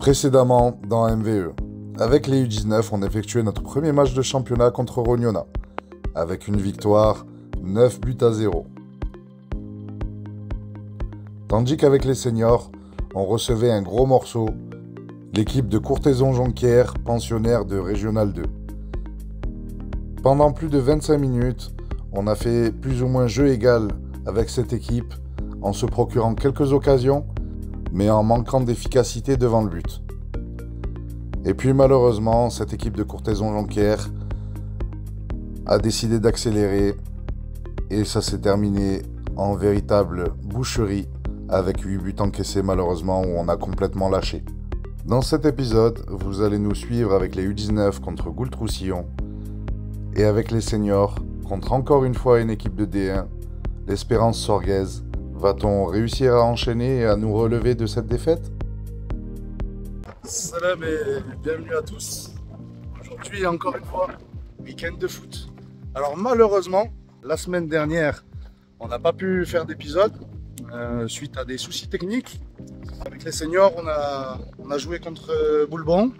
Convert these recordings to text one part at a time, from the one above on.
Précédemment dans MVE. Avec les U19, on effectuait notre premier match de championnat contre Rognona, avec une victoire 9-0. Tandis qu'avec les seniors, on recevait un gros morceau, l'équipe de Courthézon-Jonquière, pensionnaire de Régional 2. Pendant plus de 25 minutes, on a fait plus ou moins jeu égal avec cette équipe, en se procurant quelques occasions, mais en manquant d'efficacité devant le but. Et puis malheureusement, cette équipe de Courthézon-Jonquière a décidé d'accélérer et ça s'est terminé en véritable boucherie avec 8 buts encaissés malheureusement où on a complètement lâché. Dans cet épisode, vous allez nous suivre avec les U19 contre Goultroussillon et avec les seniors contre encore une fois une équipe de D1, l'Espérance Sorguez. Va-t-on réussir à enchaîner et à nous relever de cette défaite? Salam et bienvenue à tous. Aujourd'hui, encore une fois, week-end de foot. Alors malheureusement, la semaine dernière, on n'a pas pu faire d'épisode suite à des soucis techniques. Avec les seniors, on a joué contre Boulbon.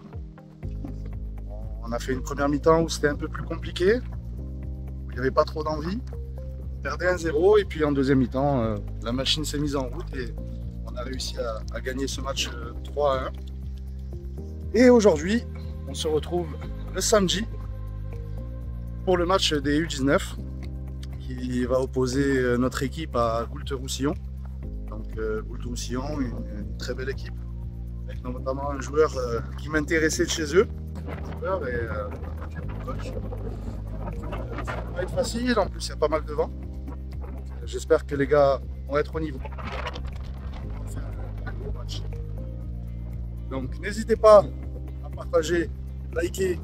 On a fait une première mi-temps où c'était un peu plus compliqué, où il n'y avait pas trop d'envie. On perdait 1-0 et puis en deuxième mi-temps, la machine s'est mise en route et on a réussi à gagner ce match 3-1. Et aujourd'hui, on se retrouve le samedi pour le match des U19 qui va opposer notre équipe à Goultroussillon. Donc Goultroussillon, une très belle équipe, avec notamment un joueur qui m'intéressait de chez eux. Ça va être facile, en plus il y a pas mal de vent. J'espère que les gars vont être au niveau. On va faire un gros match. Donc n'hésitez pas à partager, liker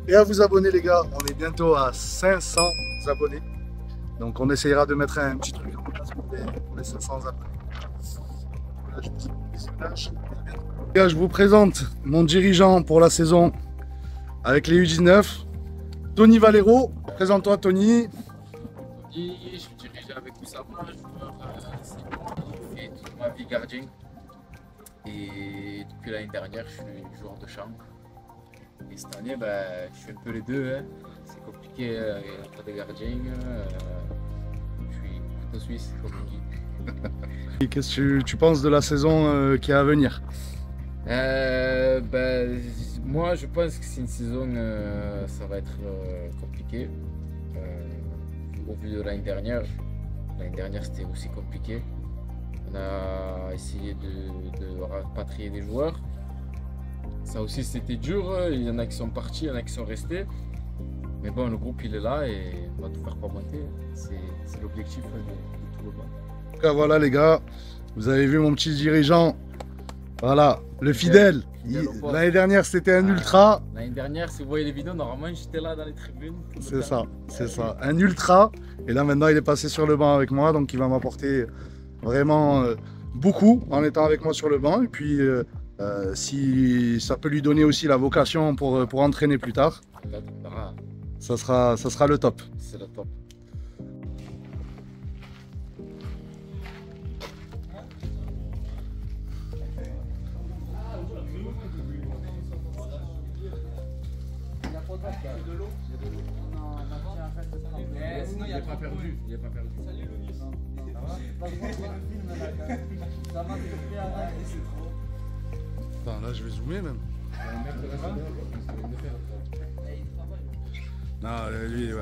et à vous abonner les gars. On est bientôt à 500 abonnés. Donc on essayera de mettre un petit truc en place pour les 500 abonnés. Voilà, je vous dis bon visionnage. Les gars, je vous présente mon dirigeant pour la saison avec les U19, Tony Valero. Présente-toi Tony. Je suis dirigé avec Oussama, joueur qui fait toute ma vie gardien. Et depuis l'année dernière, je suis joueur de chambre. Et cette année, je fais un peu les deux. Hein. C'est compliqué, il n'y a pas de gardien. Je suis couteau suisse, comme on dit. Et qu'est-ce que tu penses de la saison qui est à venir? Moi, je pense que c'est une saison, ça va être compliqué. Au vu de l'année dernière c'était aussi compliqué. On a essayé de rapatrier des joueurs. Ça aussi c'était dur, il y en a qui sont partis, il y en a qui sont restés. Mais bon, le groupe il est là et on va tout faire pour monter. C'est l'objectif de tout le monde. En tout cas, voilà les gars, vous avez vu mon petit dirigeant. Voilà, le fidèle. L'année dernière c'était un ultra. L'année dernière, si vous voyez les vidéos, normalement j'étais là dans les tribunes. C'est ça, c'est ça. Un ultra. Et là maintenant il est passé sur le banc avec moi, donc il va m'apporter vraiment beaucoup en étant avec moi sur le banc. Et puis si ça peut lui donner aussi la vocation pour entraîner plus tard, ça sera le top. C'est le top. Sinon, il n'est pas perdu. Il n'est pas perdu. Salut Louis. Ça va. Attends, là je vais zoomer même. Non, lui, ouais.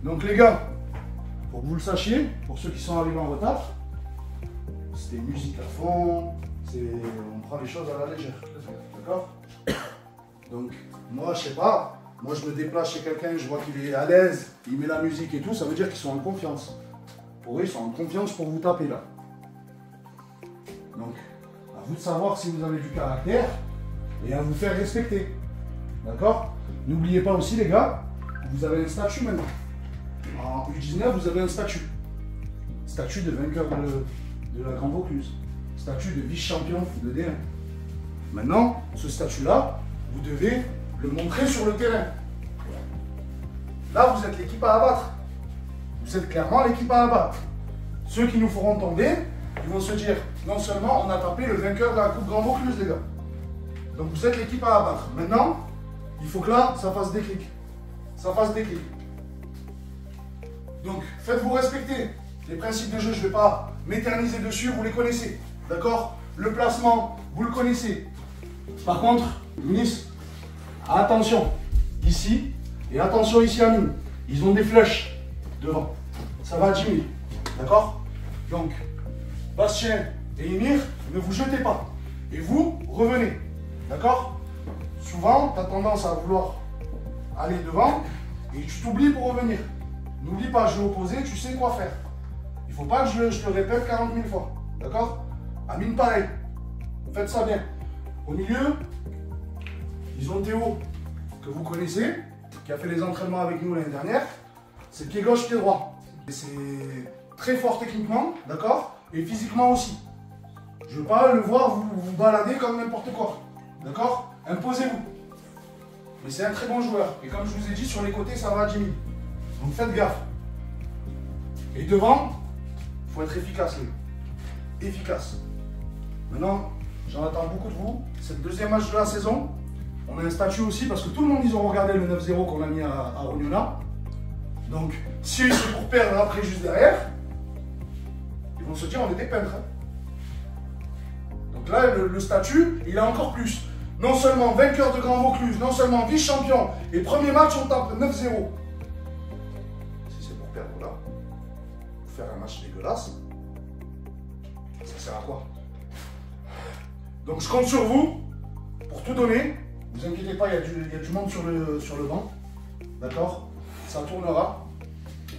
Donc les gars, pour que vous le sachiez, pour ceux qui sont arrivés en retard, c'était musique à fond, on prend les choses à la légère, d'accord? Donc moi je sais pas, moi je me déplace chez quelqu'un, je vois qu'il est à l'aise, il met la musique et tout, ça veut dire qu'ils sont en confiance. Pour eux ils sont en confiance pour vous taper là. Donc, à vous de savoir si vous avez du caractère et à vous faire respecter. D'accord? N'oubliez pas aussi, les gars, vous avez un statut maintenant. En U19, vous avez un statut. Statut de vainqueur de la Grande Vaucluse. Statut de vice-champion de D1. Maintenant, ce statut-là, vous devez le montrer sur le terrain. Là, vous êtes l'équipe à abattre. Vous êtes clairement l'équipe à abattre. Ceux qui nous feront tomber, ils vont se dire, non seulement on a tapé le vainqueur de la Coupe Grande Vaucluse, les gars. Donc vous êtes l'équipe à abattre. Maintenant, il faut que là, ça fasse déclic. Ça fasse déclic. Donc, faites-vous respecter. Les principes de jeu, je ne vais pas m'éterniser dessus, vous les connaissez. D'accord? Le placement, vous le connaissez. Par contre, Nice, attention, ici, et attention ici à nous. Ils ont des flèches devant. Ça va à 10 000. D'accord? Donc, Bastien et Emir, ne vous jetez pas. Et vous, revenez. D'accord? Souvent, tu as tendance à vouloir aller devant et tu t'oublies pour revenir. N'oublie pas, jeu opposé, tu sais quoi faire. Il ne faut pas que je te répète 40 000 fois. D'accord? Amine, pareil. Faites ça bien. Au milieu, ils ont Théo, que vous connaissez, qui a fait les entraînements avec nous l'année dernière. C'est pied gauche, pied droit. C'est très fort techniquement, d'accord? Et physiquement aussi. Je ne veux pas le voir vous balader comme n'importe quoi. D'accord? Imposez-vous. Mais c'est un très bon joueur. Et comme je vous ai dit, sur les côtés, ça va à 10 000. Donc faites gaffe. Et devant, il faut être efficace, les gars. Efficace. Maintenant, j'en attends beaucoup de vous. C'est le deuxième match de la saison. On a un statut aussi parce que tout le monde, ils ont regardé le 9-0 qu'on a mis à Rognona. Donc, si c'est pour perdre après juste derrière, ils vont se dire on est des peintres. Hein. Donc là, le statut, il a encore plus. Non seulement vainqueur de Grand Vaucluse, non seulement vice-champion, et premier match, on tape 9-0. Si c'est pour perdre là, pour faire un match dégueulasse, ça sert à quoi? Donc je compte sur vous pour tout donner. Ne vous inquiétez pas, il y a du monde sur le banc. D'accord? Ça tournera.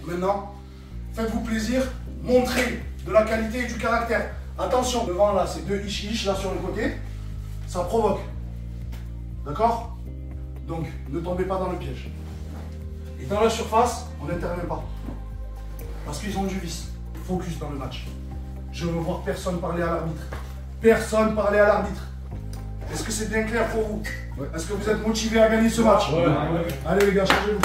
Maintenant, faites-vous plaisir, montrez de la qualité et du caractère. Attention, devant là, c'est deux ichi là sur le côté. Ça provoque. D'accord? Donc, ne tombez pas dans le piège. Et dans la surface, on n'intervient pas. Parce qu'ils ont du vice. Focus dans le match. Je veux voir personne parler à l'arbitre. Personne parler à l'arbitre. Est-ce que c'est bien clair pour vous? Ouais. Est-ce que vous êtes motivé à gagner ce match? Ouais. Allez les gars, changez-vous.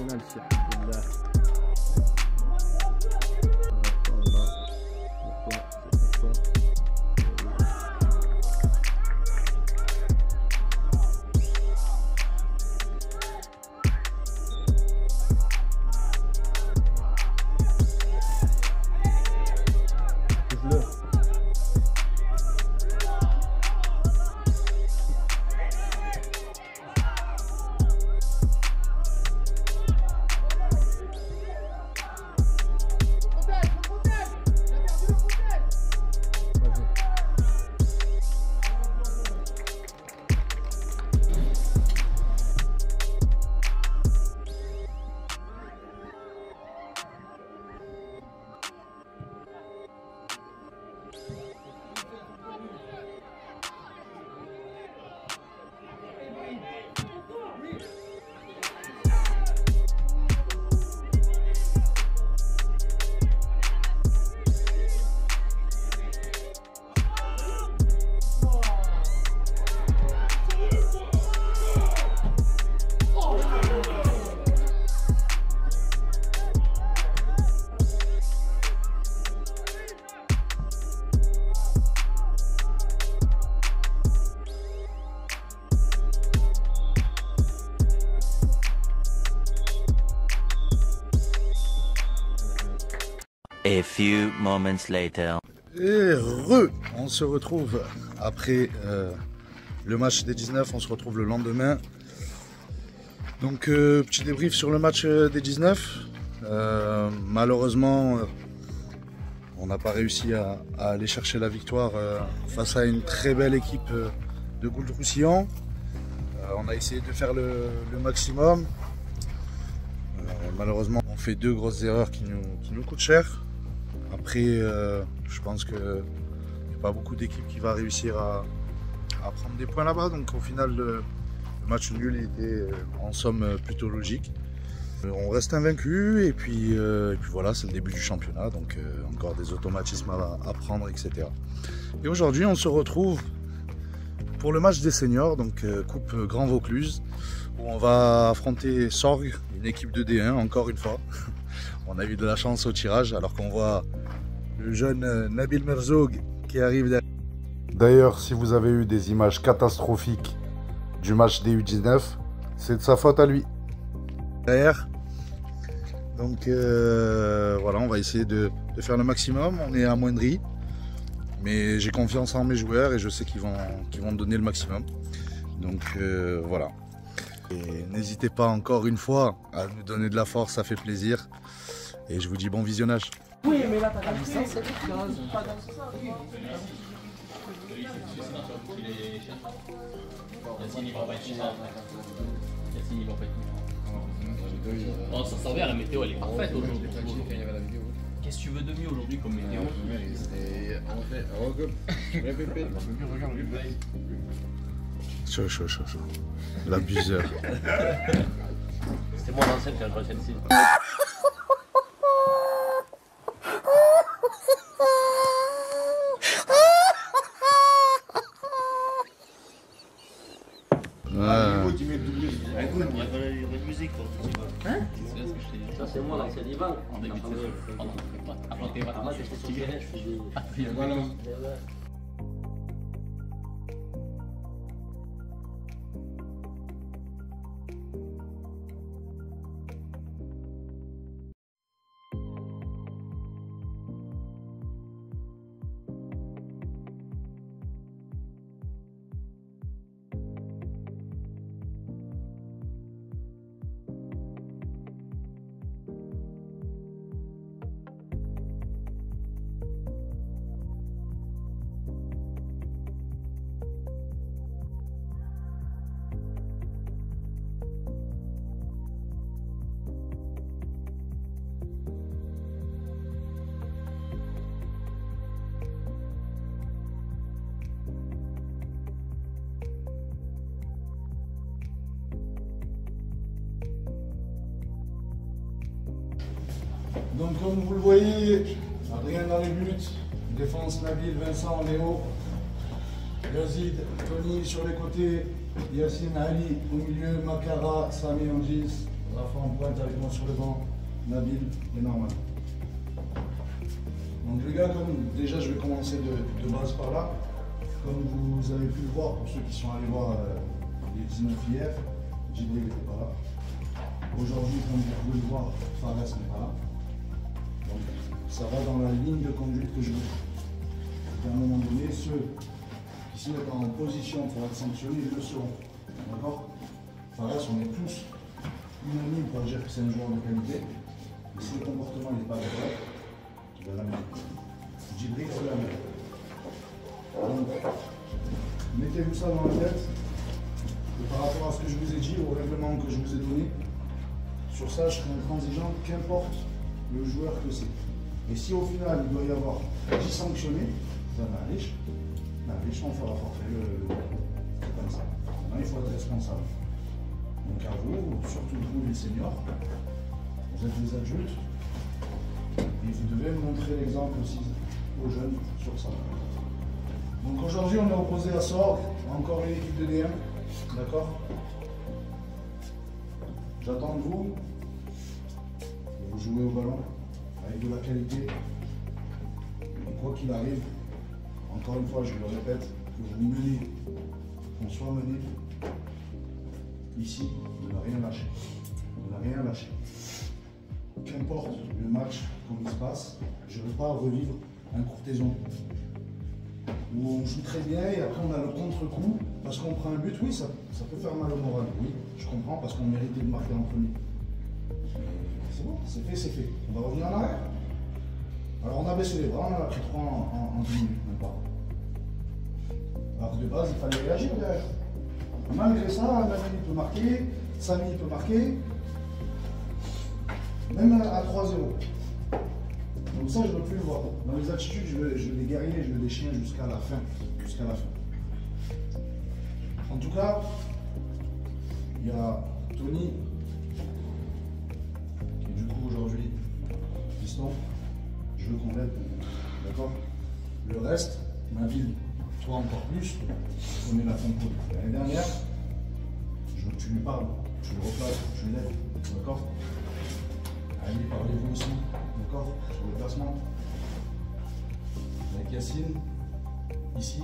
penalty. Alhamdulillah. A few moments later. Et on se retrouve après le match des 19, on se retrouve le lendemain. Donc petit débrief sur le match des 19. Malheureusement, on n'a pas réussi à aller chercher la victoire face à une très belle équipe de Gould-Roussillon. On a essayé de faire le maximum. Malheureusement, on fait deux grosses erreurs qui nous coûtent cher. Après, je pense qu'il n'y a pas beaucoup d'équipes qui va réussir à prendre des points là-bas. Donc au final, le match nul était en somme plutôt logique. On reste invaincu et puis voilà, c'est le début du championnat. Donc encore des automatismes à prendre, etc. Et aujourd'hui, on se retrouve pour le match des seniors, donc Coupe Grand Vaucluse, où on va affronter Sorgues, une équipe de D1, encore une fois. On a eu de la chance au tirage, alors qu'on voit le jeune Nabil Merzoug qui arrive derrière. D'ailleurs, si vous avez eu des images catastrophiques du match des U19, c'est de sa faute à lui. Donc voilà, on va essayer de faire le maximum. On est amoindri, mais j'ai confiance en mes joueurs et je sais qu'ils vont donner le maximum. Donc voilà. Et n'hésitez pas encore une fois à nous donner de la force, ça fait plaisir. Et je vous dis bon visionnage. Oui, mais là, t'as la licence, c'est quelque chose. Oh, ça servait à la météo, elle est parfaite aujourd'hui. Qu'est-ce que tu veux de mieux aujourd'hui comme météo? Chaud. L'abuseur. C'est moi l'ancien qui a joué celle-ci. Ça c'est moi l'ancien Ivan. En début de saison. Avant tes vacances, J'étais sur le terrain, je faisais. Donc comme vous le voyez, Adrien dans les buts, défense Nabil, Vincent, Léo, Yazid, Tony sur les côtés, Yassine, Ali au milieu, Makara, Sami, Angis, Rafa en pointe avec moi sur le banc, Nabil et Norman. Donc les gars, comme déjà je vais commencer de base par là. Comme vous avez pu le voir, pour ceux qui sont allés voir les 19 hier, Djibril n'était pas là. Aujourd'hui, comme vous pouvez le voir, Fares n'est pas là. Donc ça va dans la ligne de conduite que je veux. À un moment donné, ceux qui se mettent en position pour être sanctionnés, ils le seront. D'accord? Fares, on est tous unanimes pour dire que c'est un joueur de qualité. Mais si le comportement n'est pas correct, il va l'amener. Djibril, c'est la même. Donc, mettez-vous ça dans la tête. Et par rapport à ce que je vous ai dit, au règlement que je vous ai donné, sur ça, je serai intransigeant, qu'importe le joueur que c'est. Et si au final, il doit y avoir 10 sanctionnés, ben on fera forfait c'est comme ça. Maintenant, il faut être responsable. Donc à vous, surtout vous les seniors, vous êtes des adultes, et vous devez montrer l'exemple aussi aux jeunes sur ça. Donc aujourd'hui, on est opposé à Sorg, encore une équipe de D1, d'accord? J'attends de vous, vous jouez au ballon avec de la qualité, et quoi qu'il arrive, encore une fois, je le répète, que vous menez, qu'on soit mené, ici, de ne rien lâcher, de ne rien lâcher. Qu'importe le match, comme il se passe, je ne veux pas revivre un courtaison où on joue très bien et après on a le contre-coup parce qu'on prend un but. Oui, ça peut faire mal au moral, oui, je comprends, parce qu'on méritait de marquer en premier. C'est bon, c'est fait, c'est fait. On va revenir en arrière. Alors on a baissé les bras, on en a pris 3 en 10 minutes, même pas. Alors que de base, il fallait réagir derrière. Malgré ça, Nabil peut marquer, Samy peut marquer, même à 3-0. Donc ça, je ne veux plus le voir. Dans les attitudes, je veux des guerriers, je veux des chiens jusqu'à la fin. Jusqu'à la fin. En tout cas, il y a Tony, qui est du coup aujourd'hui piston. Je veux qu'on l'aide. D'accord? Le reste, Nabil, toi encore plus, tu connais la compo de l'année dernière. Je veux que tu lui parles, tu le replaces, tu l'aides. D'accord? Allez, parlez-vous aussi. D'accord? Sur le placement. Avec Yacine, ici.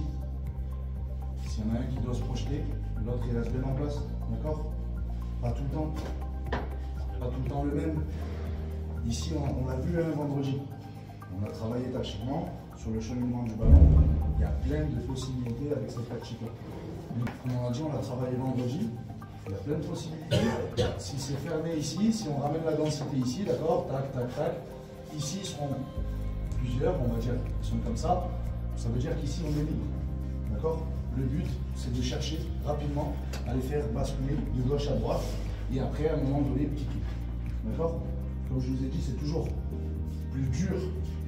S'il y en a un qui doit se projeter, l'autre il reste bien en place. D'accord? Pas tout le temps. Pas tout le temps le même. Ici, on l'a vu un vendredi. On a travaillé tactiquement sur le cheminement du ballon. Il y a plein de possibilités avec cette tactique-là. Comme on a dit, on l'a travaillé vendredi. Il y a plein de possibilités. Si c'est fermé ici, si on ramène la densité ici, d'accord, tac, tac, tac. Ici, ils seront plusieurs, on va dire, ils sont comme ça. Ça veut dire qu'ici, on est libre. D'accord? Le but, c'est de chercher rapidement à les faire basculer de gauche à droite. Et après, à un moment donné, petit kick. D'accord? Comme je vous ai dit, c'est toujours plus dur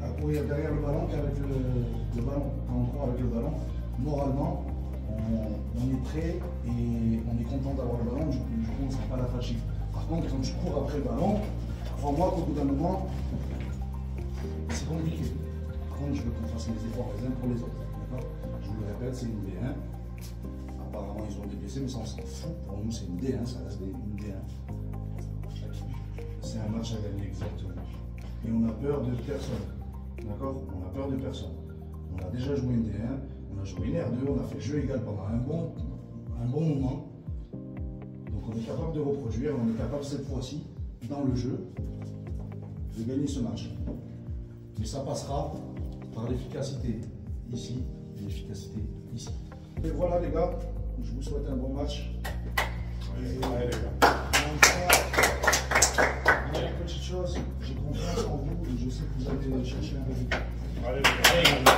à courir derrière le ballon qu'avec le ballon. Quand on court avec le ballon, moralement, on est prêt et on est content d'avoir le ballon, du coup on ne sent pas la fatigue. Par contre, quand tu cours après le ballon, crois-moi qu'au bout d'un moment, c'est compliqué. Par contre, je veux qu'on fasse les efforts les uns pour les autres. Je vous le répète, c'est une D1. Apparemment, ils ont des blessés, mais ça, on s'en fout. Pour nous, c'est une D1, ça reste une D1. C'est un match à gagner, exactement. Et on a peur de personne. D'accord? On a peur de personne. On a déjà joué une D1. On a joué une R2, on a fait jeu égal pendant un bon moment. Donc on est capable de reproduire, on est capable cette fois-ci, dans le jeu, de gagner ce match. Mais ça passera par l'efficacité ici et l'efficacité ici. Et voilà les gars, je vous souhaite un bon match. Allez les gars. Une petite chose, j'ai confiance en vous et je sais que vous allez chercher un résultat. Allez les gars.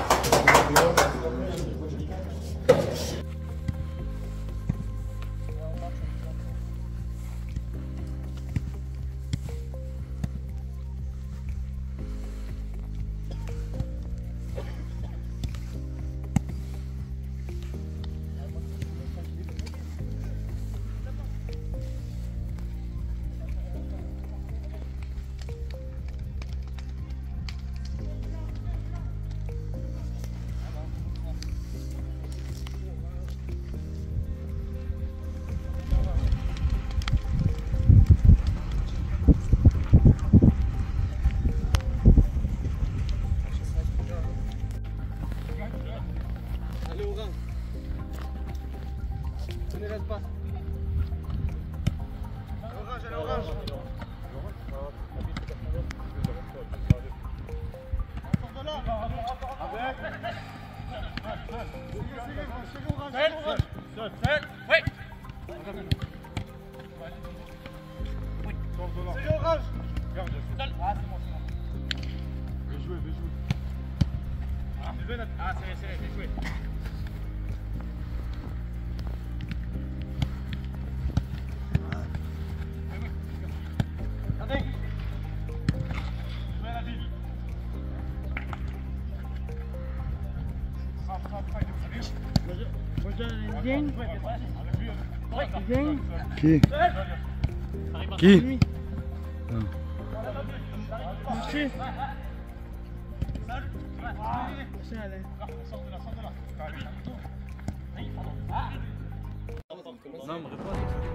Donnez l'espace. Orange, elle est orange. Qui? Qui? Non, me réponds.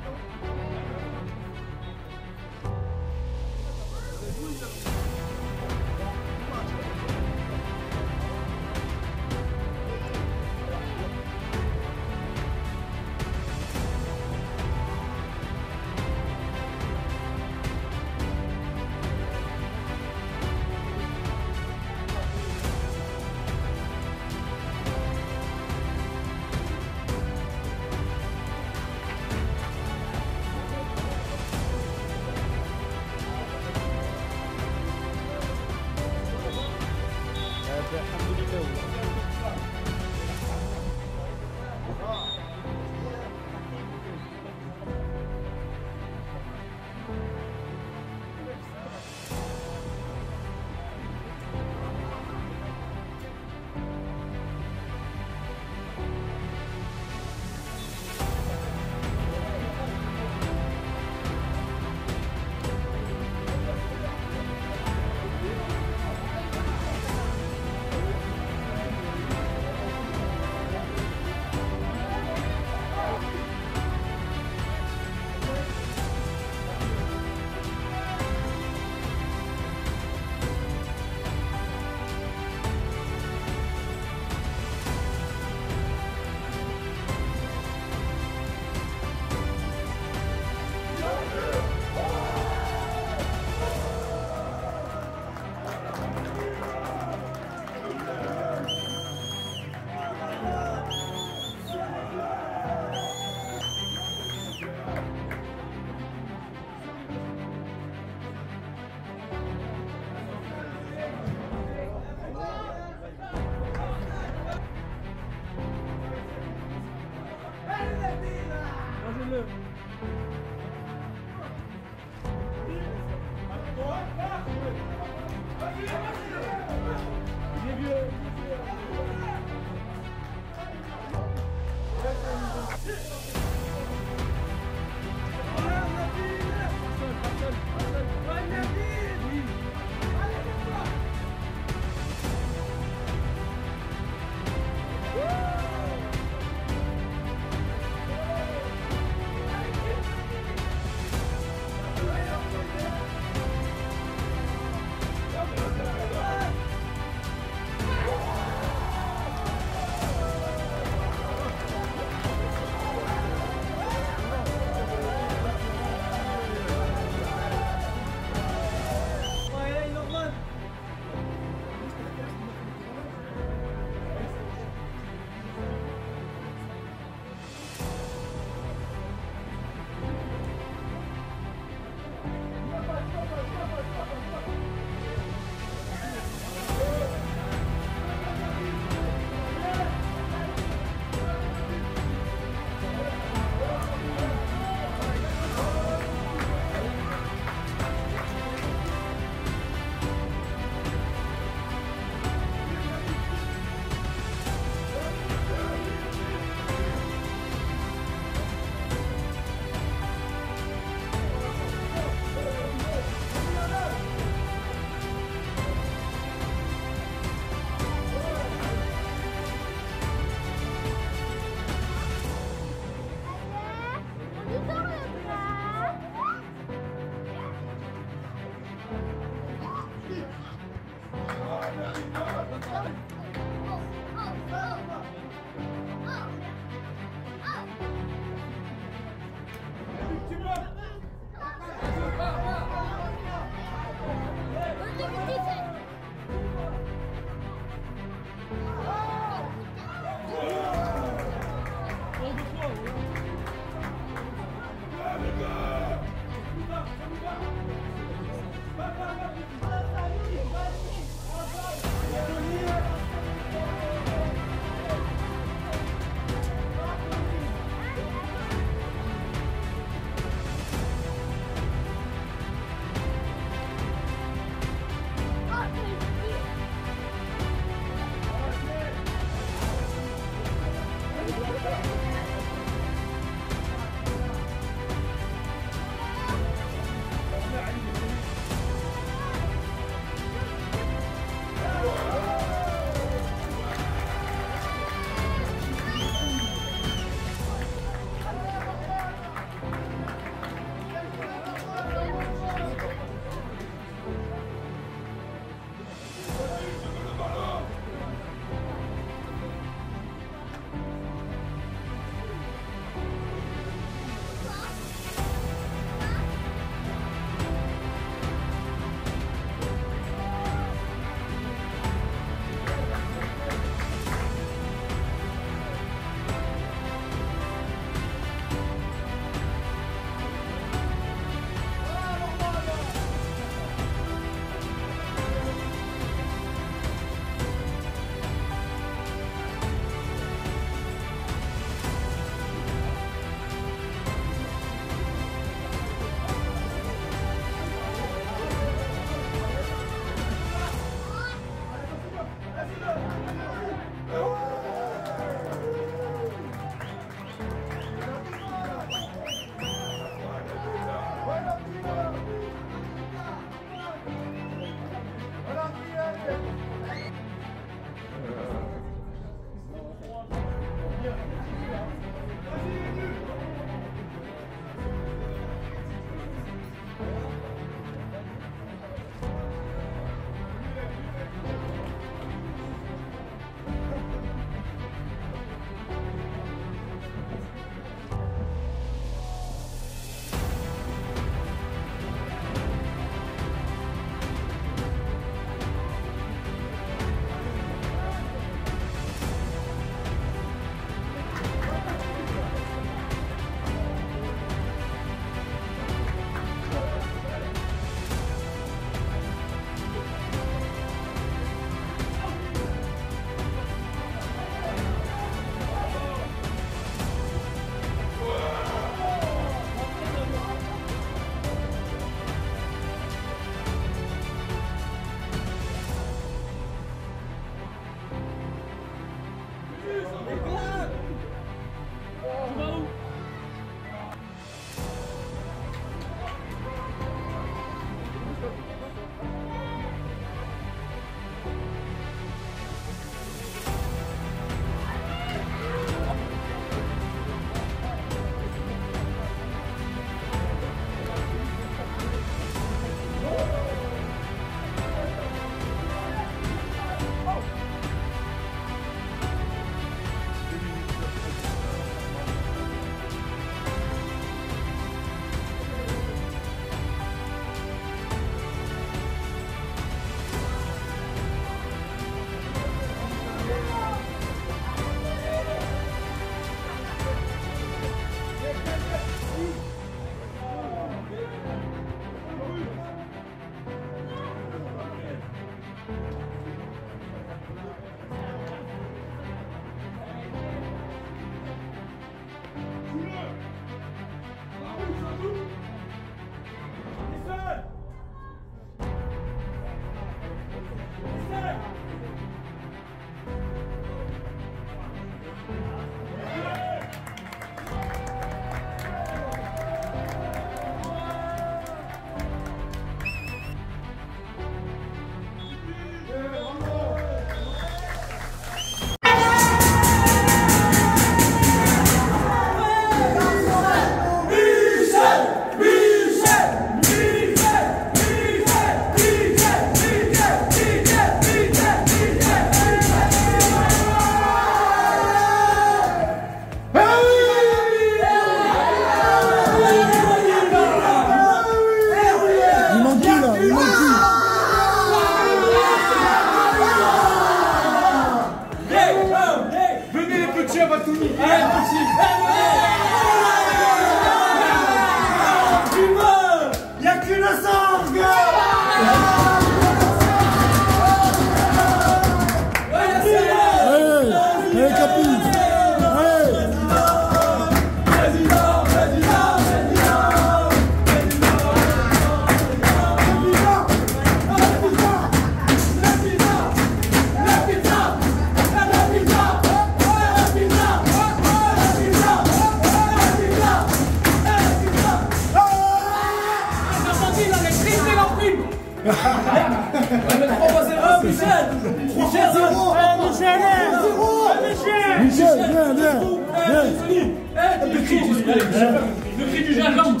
Le cri du gingembre.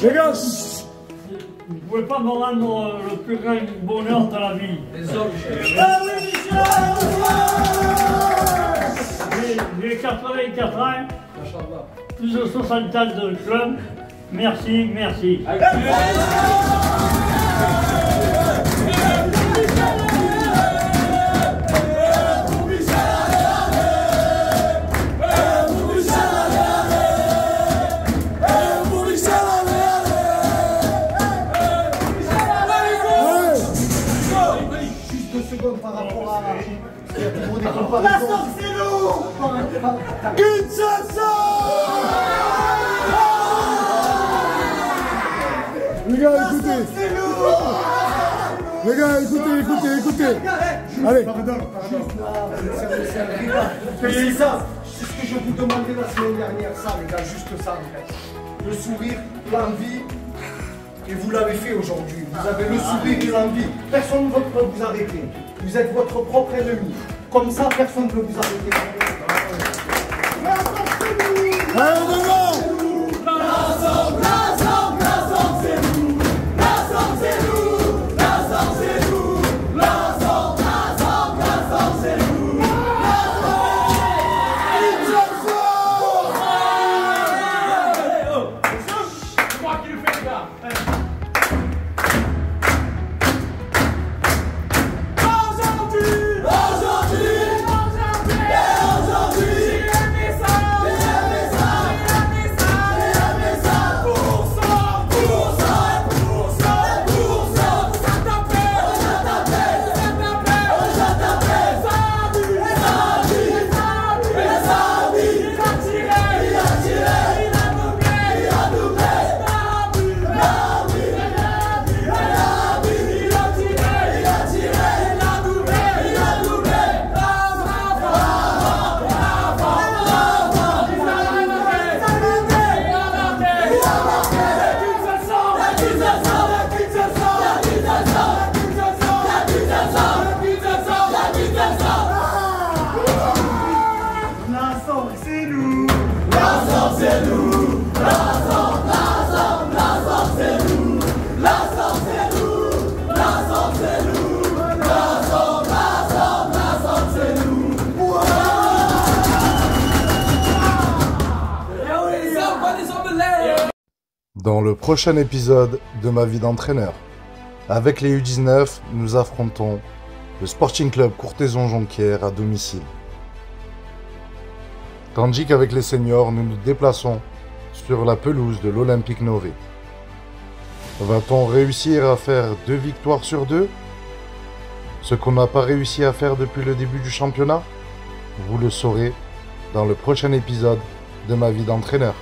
Les gars, vous pouvez pas me rendre le plus grand bonheur de la vie. J'ai 84 ans, plus de 60 ans de club. Merci, merci. Par rapport à la sorte, c'est lourd. Une chanson. Les gars, écoutez. Les gars, écoutez. Allez. Pardon. C'est ça. C'est ce que je vous demandais la semaine dernière, ça, les gars, juste ça, en fait. Le sourire, l'envie. Et vous l'avez fait aujourd'hui. Vous avez le sourire et l'envie. Personne ne peut vous arrêter. Vous êtes votre propre ennemi. Comme ça, personne ne peut vous arrêter. Allez, devant. Dans le prochain épisode de ma vie d'entraîneur, avec les U19, nous affrontons le Sporting Club Courthézon-Jonquière à domicile. Tandis qu'avec les seniors, nous nous déplaçons sur la pelouse de l'Olympique Nové. Va-t-on réussir à faire 2 victoires sur 2? Ce qu'on n'a pas réussi à faire depuis le début du championnat? Vous le saurez dans le prochain épisode de ma vie d'entraîneur.